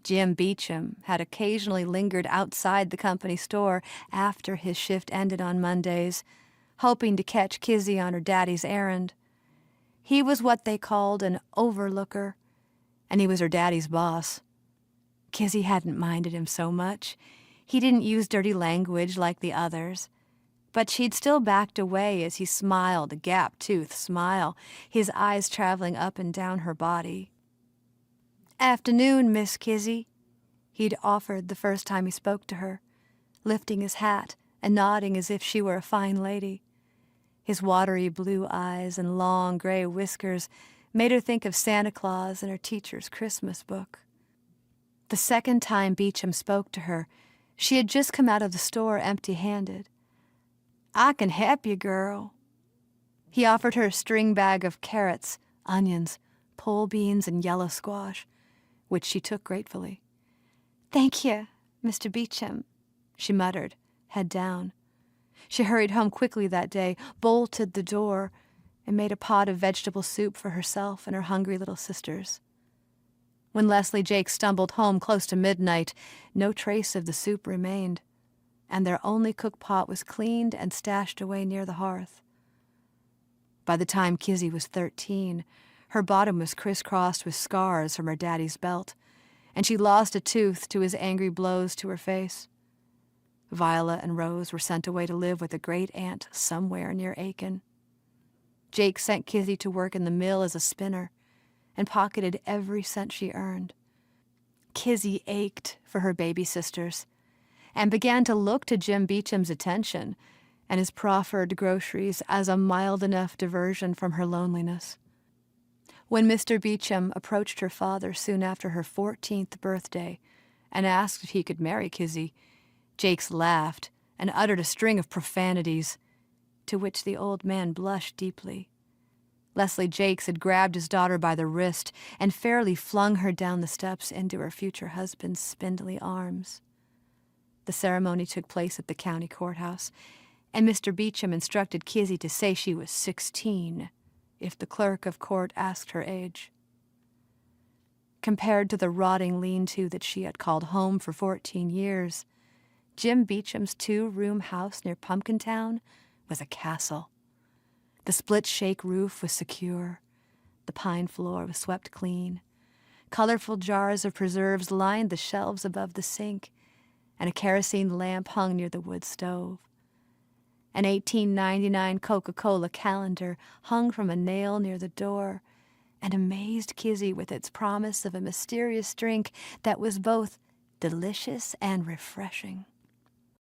Jim Beecham had occasionally lingered outside the company store after his shift ended on Mondays, hoping to catch Kizzy on her daddy's errand. He was what they called an overlooker, and he was her daddy's boss. Kizzy hadn't minded him so much. He didn't use dirty language like the others, but she'd still backed away as he smiled, a gap-toothed smile, his eyes traveling up and down her body. "Afternoon, Miss Kizzy," he'd offered the first time he spoke to her, lifting his hat and nodding as if she were a fine lady. His watery blue eyes and long gray whiskers made her think of Santa Claus and her teacher's Christmas book. The second time Beecham spoke to her, she had just come out of the store empty-handed. "I can help you, girl." He offered her a string bag of carrots, onions, pole beans, and yellow squash, which she took gratefully. "Thank you, Mr. Beecham," she muttered, head down. She hurried home quickly that day, bolted the door, and made a pot of vegetable soup for herself and her hungry little sisters. When Leslie Jake stumbled home close to midnight, no trace of the soup remained, and their only cook pot was cleaned and stashed away near the hearth. By the time Kizzy was 13, her bottom was crisscrossed with scars from her daddy's belt, and she lost a tooth to his angry blows to her face. Viola and Rose were sent away to live with a great-aunt somewhere near Aiken. Jake sent Kizzy to work in the mill as a spinner and pocketed every cent she earned. Kizzy ached for her baby sisters and began to look to Jim Beecham's attention and his proffered groceries as a mild enough diversion from her loneliness. When Mr. Beecham approached her father soon after her 14th birthday and asked if he could marry Kizzy, Jakes laughed and uttered a string of profanities, to which the old man blushed deeply. Leslie Jakes had grabbed his daughter by the wrist and fairly flung her down the steps into her future husband's spindly arms. The ceremony took place at the county courthouse, and Mr. Beecham instructed Kizzy to say she was 16 if the clerk of court asked her age. Compared to the rotting lean-to that she had called home for 14 years, Jim Beecham's 2-room house near Pumpkintown was a castle. The split-shake roof was secure. The pine floor was swept clean. Colorful jars of preserves lined the shelves above the sink, and a kerosene lamp hung near the wood stove. An 1899 Coca-Cola calendar hung from a nail near the door and amazed Kizzy with its promise of a mysterious drink that was both delicious and refreshing.